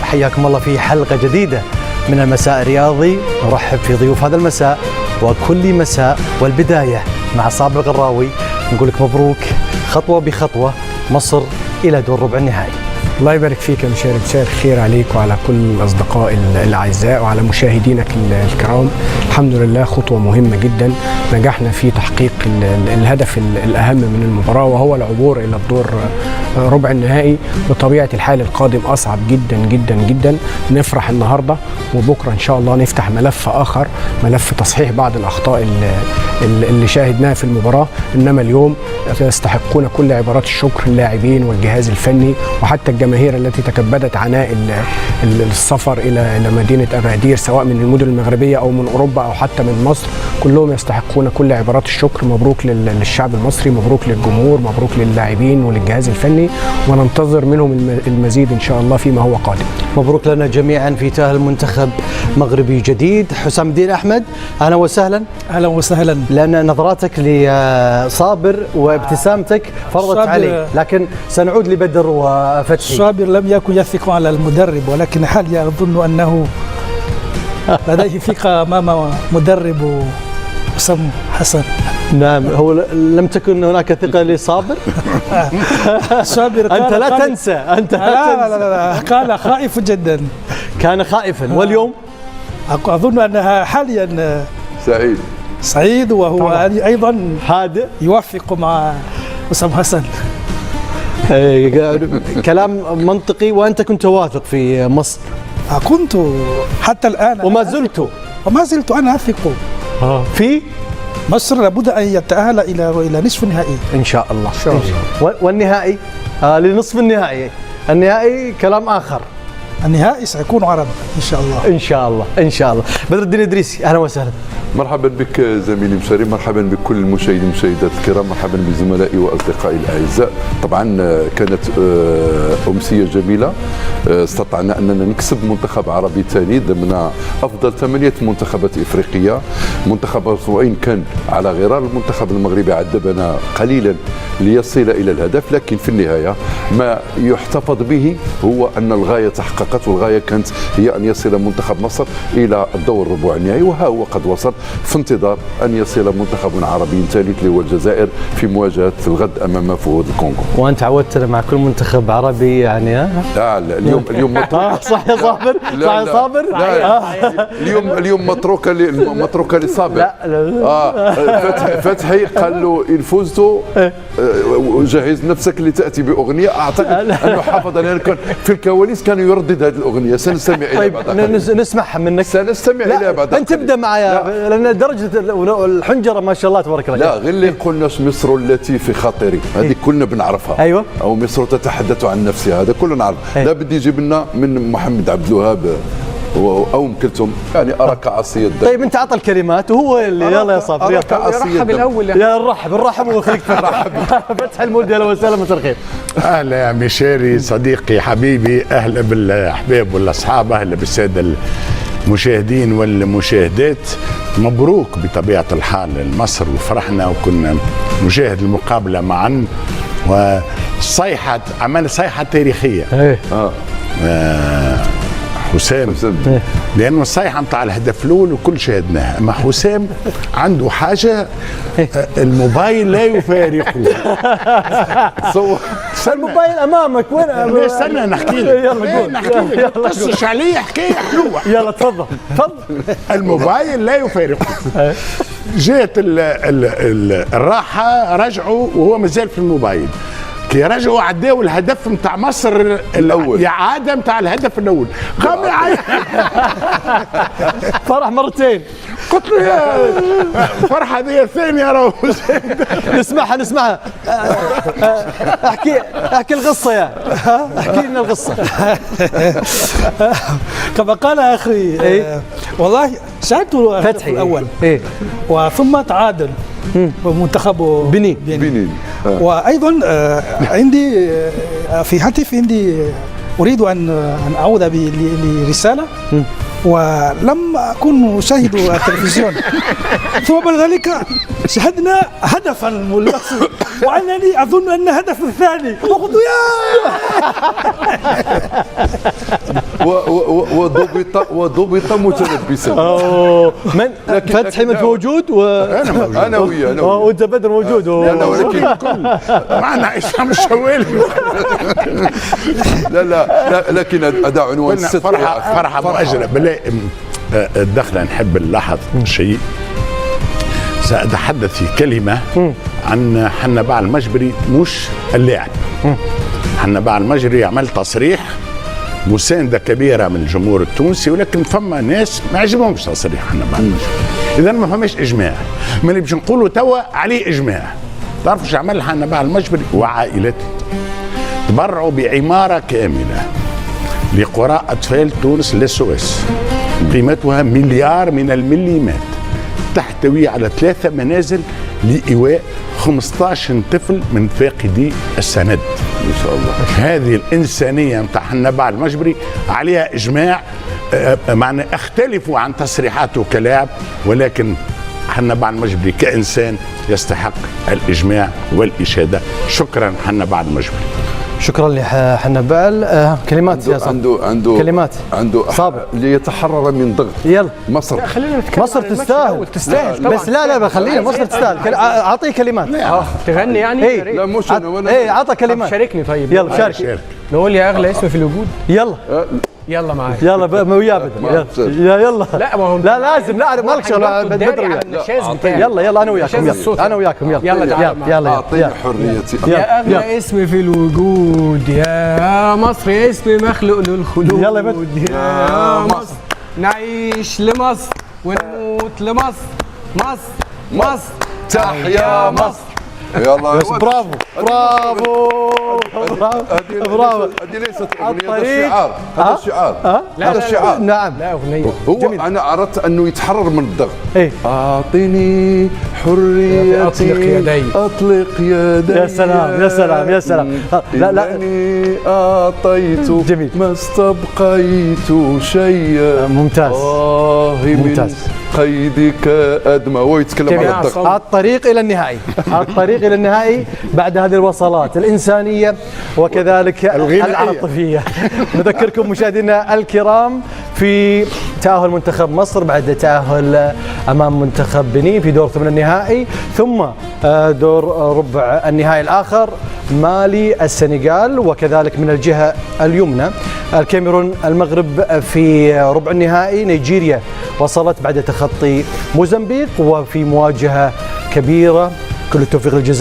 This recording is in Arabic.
حياكم الله في حلقة جديدة من المساء الرياضي. نرحب في ضيوف هذا المساء وكل مساء والبداية مع صابر الغراوي. نقول لك مبروك خطوة بخطوة مصر إلى دور ربع النهائي. الله يبارك فيك يا مشاري، مساء الخير عليك وعلى كل الأصدقاء الأعزاء وعلى مشاهدينك الكرام. الحمد لله خطوة مهمة جدا، نجحنا في تحقيق الهدف الأهم من المباراة وهو العبور إلى الدور ربع النهائي. بطبيعة الحال القادم أصعب جدا جدا جدا. نفرح النهاردة وبكرة إن شاء الله نفتح ملف آخر، ملف تصحيح بعض الأخطاء اللي شاهدناها في المباراة. إنما اليوم يستحقون كل عبارات الشكر اللاعبين والجهاز الفني وحتى الجماهير التي تكبدت عناء السفر إلى مدينة أغادير، سواء من المدن المغربية أو من أوروبا أو حتى من مصر. كلهم يستحقون كل عبارات الشكر. مبروك للشعب المصري، مبروك للجمهور، مبروك للاعبين وللجهاز الفني، وننتظر منهم المزيد إن شاء الله فيما هو قادم. مبروك لنا جميعا في تأهل منتخب مغربي جديد. حسام الدين أحمد، أهلا وسهلا. أهلا وسهلا. لأن نظراتك لصابر وابتسامتك فرضت علي، لكن سنعود لبدر وفتحي. صابر لم يكن يثق على المدرب، ولكن حاليا أظن أنه لديه ثقة أمام مدرب حسام حسن. نعم، هو لم تكن هناك ثقة لصابر. صابر أنت لا تنسى، أنت لا كان خائف جدا، كان خائفا. واليوم أظن أنها حاليا سعيد وهو أيضا هادئ يوافق مع حسام حسن. كلام منطقي. وأنت كنت واثق في مصر؟ كنت حتى الآن وما زلت أنا أثق في مصر. لابد أن يتأهل إلى نصف النهائي إن شاء الله. والنهائي لنصف النهائي. النهائي كلام آخر. النهائي سيكون عرب إن شاء الله. إن شاء الله إن شاء الله. بدر الدين إدريسي، أهلا وسهلا. مرحبا بك زميلي مشاري، مرحبا بكل المشاهدين والمشاهدات الكرام، مرحبا بزملائي واصدقائي الاعزاء. طبعا كانت امسيه جميله، استطعنا اننا نكسب منتخب عربي ثاني ضمن افضل 8 منتخبات افريقيه. منتخب وإن كان على غرار المنتخب المغربي عذبنا قليلا ليصل الى الهدف، لكن في النهايه ما يحتفظ به هو ان الغايه تحققت، والغايه كانت هي ان يصل منتخب مصر الى الدور الربع النهائي، وها هو قد وصل، في انتظار أن يصل منتخب عربي ثالث اللي هو الجزائر في مواجهة الغد أمام فهود الكونغو. وأنت عودتنا مع كل منتخب عربي يعني لا اليوم متروك. صح يا صابر؟ صح يا صابر؟ اليوم متروكة لصابر. فتحي قال له إن فزت جهز نفسك لتأتي بأغنية. أعتقد أنه حافظ، لأن كان في الكواليس كان يردد هذه الأغنية. سنستمع إلى بعض. نسمعها منك. سنستمع إلى بعض. أنت تبدأ معايا لأن درجة الحنجرة ما شاء الله تبارك الله. لا، غير اللي قلناش مصر التي في خاطري، هذه كلنا بنعرفها. أيوة. أو مصر تتحدث عن نفسها، هذا كلنا نعرف. لا بدي يجيب لنا من محمد عبد الوهاب أو أم كلثوم، يعني أراك عصي الدم. طيب أنت عطى الكلمات وهو اللي يلا يا صابر رحب الأول. يا نرحب وخليك ترحب. فتح المولد، أهلا وسهلا، مساء الخير. أهلا يا مشاري صديقي حبيبي، أهلا بالأحباب والأصحاب، أهلا بالسادة المشاهدين والمشاهدات. مبروك بطبيعة الحال لمصر، وفرحنا وكنا نشاهد المقابلة معا، وصيحة عملنا صيحة تاريخية. حسام، لأنه الصيحة نتاع الهدف الأول وكل شاهدناها، أما حسام عنده حاجة الموبايل لا يفارقه. الموبايل أمامك وين؟ استنى نحكي لك. يلا نحكي لك، قصش عليه حكاية حلوة. يلا تفضل. الموبايل لا يفارقه. جاءت الراحة، رجعوا وهو مازال في الموبايل. كي رجعوا عداوا الهدف نتاع مصر الاول، اعاده نتاع الهدف الاول، قام يعيط. فرح مرتين. قلت له يا فرحه هذه الثانيه راهو. نسمعها. احكي القصه يا احكي لنا القصه. كما قال اخي والله ساعدته فتحي الاول وثم تعادل منتخب بنين. وايضا عندي في هاتف، اريد ان اعود برساله ولم أكون أشاهد التلفزيون. ثم بعد ذلك شاهدنا هدفا المقصود، وأنني أظن أن الهدف الثاني وقلت وضبط متلبسا. من فتحي من موجود انا وياه وانت بدر موجود ولكن معنا عصام الشوالي. لا لكن هذا عنوان الست. فرحه مؤجله. بالله الدخله نحب نلاحظ شيء. سأتحدث في كلمة عن حنباع المجبري مش اللاعب. حنباع المجبري عمل تصريح مساندة كبيرة من الجمهور التونسي، ولكن فما ناس ما عجبهمش تصريح حنباع المجبري. إذا ما فماش إجماع. من اللي باش نقولوا توا عليه إجماع. تعرفوا شو عمل حنباع المجبري وعائلته؟ تبرعوا بعمارة كاملة لقراء أطفال تونس للسويس قيمتها مليار من المليمات، تحتوي على 3 منازل لإيواء 15 طفل من فاقدي السند. ان شاء الله هذه الإنسانية متاع حنباع المجبري عليها إجماع. معنى اختلفوا عن تصريحاته كلاعب، ولكن حنباع المجبري كإنسان يستحق الإجماع والإشادة. شكرا حنباع المجبري. شكرا لحنبال. كلمات يا صابر. عنده كلمات صابر ليتحرر من ضغط. يلا مصر. خلينا نتكلم مصر تستاهل طبعا. بس لا خلينا مصر تستاهل. اعطيه كلمات. تغني يعني؟ إيه. لا مش انا ولا عطى كلمات. شاركني طيب. يلا شارك. نقول يا اغلى اسم في الوجود. يلا معايا. يلا وياه بدر. يلا لا ما هو لا لازم. لا مالك شغل بدر وياه. يلا انا وياكم. يلا اعطيني حريتي. يا اغلى اسم في الوجود يا مصر، اسم مخلوق للخلود. يلا يا بدر. يا مصر نعيش لمصر ونموت لمصر. مصر تحيا مصر. يلا بس برافو. هذه ليست اغنيه، هذا الشعار. هذا الشعار. نعم. لا اغنيه هو انا اردت انه يتحرر من الضغط. ايه. اعطني حريتي اطلق يدي. يا سلام. لا اعطيت جميل. ما استبقيت شيئا. ممتاز. من قيدك ادمى. هو يتكلم على الضغط. الطريق الى النهائي بعد هذه الوصلات الإنسانية وكذلك العاطفية. نذكركم مشاهدينا الكرام في تأهل منتخب مصر بعد تأهل أمام منتخب بنين في دور 8 النهائي، ثم دور ربع النهائي الآخر مالي السنغال، وكذلك من الجهة اليمنى الكاميرون المغرب في ربع النهائي. نيجيريا وصلت بعد تخطي موزمبيق، وفي مواجهة كبيرة كل التوفيق للجزائر.